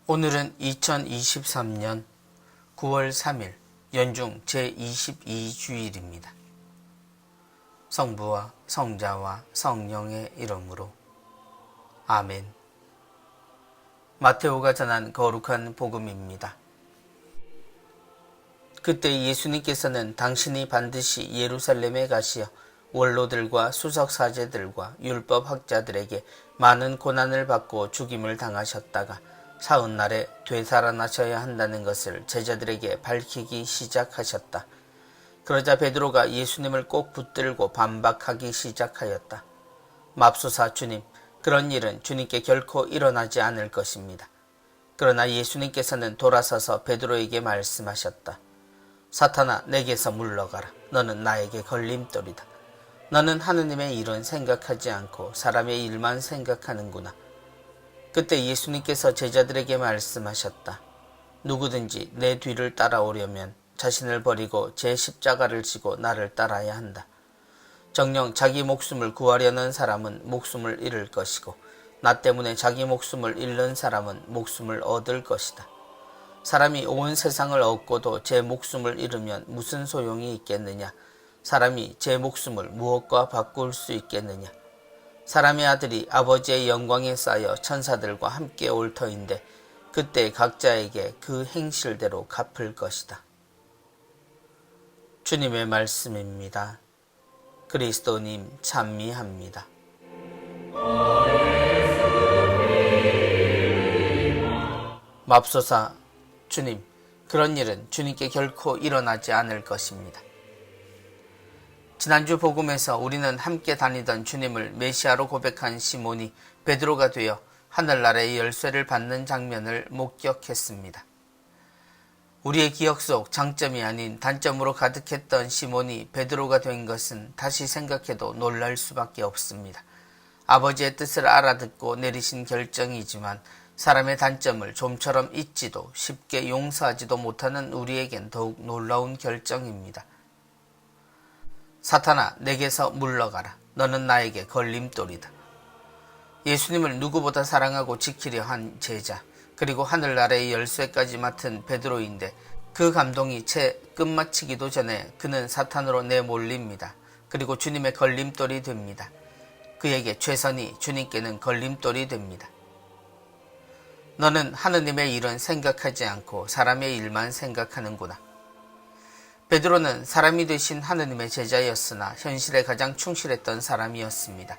오늘은 2023년 9월 3일 연중 제22주일입니다. 성부와 성자와 성령의 이름으로 아멘. 마테오가 전한 거룩한 복음입니다. 그때 예수님께서는 당신이 반드시 예루살렘에 가시어 원로들과 수석사제들과 율법학자들에게 많은 고난을 받고 죽임을 당하셨다가 사흘날에 되살아나셔야 한다는 것을 제자들에게 밝히기 시작하셨다. 그러자 베드로가 예수님을 꼭 붙들고 반박하기 시작하였다. 맙소사 주님, 그런 일은 주님께 결코 일어나지 않을 것입니다. 그러나 예수님께서는 돌아서서 베드로에게 말씀하셨다. 사탄아, 내게서 물러가라. 너는 나에게 걸림돌이다. 너는 하느님의 일은 생각하지 않고 사람의 일만 생각하는구나. 그때 예수님께서 제자들에게 말씀하셨다. 누구든지 내 뒤를 따라오려면 자신을 버리고 제 십자가를 지고 나를 따라야 한다. 정녕 자기 목숨을 구하려는 사람은 목숨을 잃을 것이고 나 때문에 자기 목숨을 잃는 사람은 목숨을 얻을 것이다. 사람이 온 세상을 얻고도 제 목숨을 잃으면 무슨 소용이 있겠느냐? 사람이 제 목숨을 무엇과 바꿀 수 있겠느냐? 사람의 아들이 아버지의 영광에 쌓여 천사들과 함께 올 터인데 그때 각자에게 그 행실대로 갚을 것이다. 주님의 말씀입니다. 그리스도님 찬미합니다. 맙소사 주님, 그런 일은 주님께 결코 일어나지 않을 것입니다. 지난주 복음에서 우리는 함께 다니던 주님을 메시아로 고백한 시몬이 베드로가 되어 하늘나라의 열쇠를 받는 장면을 목격했습니다. 우리의 기억 속 장점이 아닌 단점으로 가득했던 시몬이 베드로가 된 것은 다시 생각해도 놀랄 수밖에 없습니다. 아버지의 뜻을 알아듣고 내리신 결정이지만 사람의 단점을 좀처럼 잊지도 쉽게 용서하지도 못하는 우리에겐 더욱 놀라운 결정입니다. 사탄아, 내게서 물러가라. 너는 나에게 걸림돌이다. 예수님을 누구보다 사랑하고 지키려 한 제자, 그리고 하늘나라의 열쇠까지 맡은 베드로인데 그 감동이 채 끝마치기도 전에 그는 사탄으로 내몰립니다. 그리고 주님의 걸림돌이 됩니다. 그에게 최선이 주님께는 걸림돌이 됩니다. 너는 하느님의 일은 생각하지 않고 사람의 일만 생각하는구나. 베드로는 사람이 되신 하느님의 제자였으나 현실에 가장 충실했던 사람이었습니다.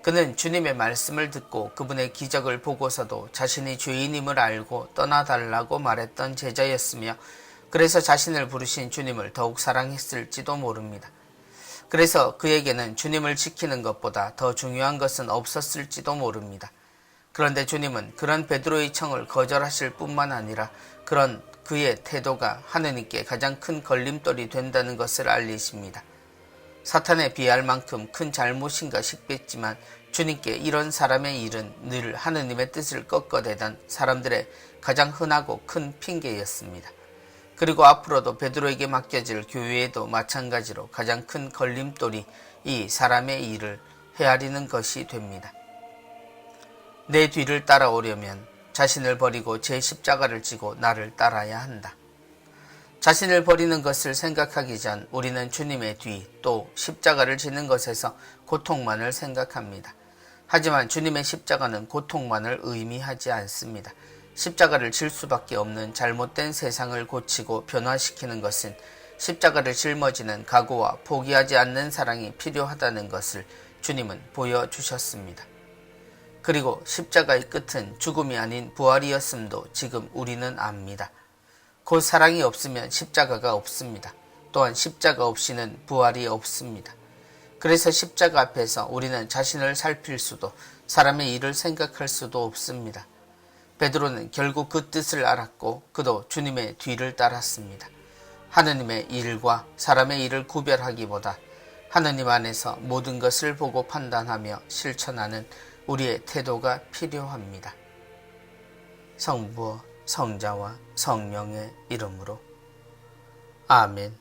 그는 주님의 말씀을 듣고 그분의 기적을 보고서도 자신이 죄인임을 알고 떠나달라고 말했던 제자였으며 그래서 자신을 부르신 주님을 더욱 사랑했을지도 모릅니다. 그래서 그에게는 주님을 지키는 것보다 더 중요한 것은 없었을지도 모릅니다. 그런데 주님은 그런 베드로의 청을 거절하실 뿐만 아니라 그런 그의 태도가 하느님께 가장 큰 걸림돌이 된다는 것을 알리십니다. 사탄에 비할 만큼 큰 잘못인가 싶겠지만 주님께 이런 사람의 일은 늘 하느님의 뜻을 꺾어대던 사람들의 가장 흔하고 큰 핑계였습니다. 그리고 앞으로도 베드로에게 맡겨질 교회에도 마찬가지로 가장 큰 걸림돌이 이 사람의 일을 헤아리는 것이 됩니다. 내 뒤를 따라오려면 자신을 버리고 제 십자가를 지고 나를 따라야 한다. 자신을 버리는 것을 생각하기 전 우리는 주님의 뒤 또 십자가를 지는 것에서 고통만을 생각합니다. 하지만 주님의 십자가는 고통만을 의미하지 않습니다. 십자가를 질 수밖에 없는 잘못된 세상을 고치고 변화시키는 것은 십자가를 짊어지는 각오와 포기하지 않는 사랑이 필요하다는 것을 주님은 보여주셨습니다. 그리고 십자가의 끝은 죽음이 아닌 부활이었음도 지금 우리는 압니다. 곧 사랑이 없으면 십자가가 없습니다. 또한 십자가 없이는 부활이 없습니다. 그래서 십자가 앞에서 우리는 자신을 살필 수도 사람의 일을 생각할 수도 없습니다. 베드로는 결국 그 뜻을 알았고 그도 주님의 뒤를 따랐습니다. 하느님의 일과 사람의 일을 구별하기보다 하느님 안에서 모든 것을 보고 판단하며 실천하는 우리의 태도가 필요합니다. 성부와 성자와 성령의 이름으로 아멘.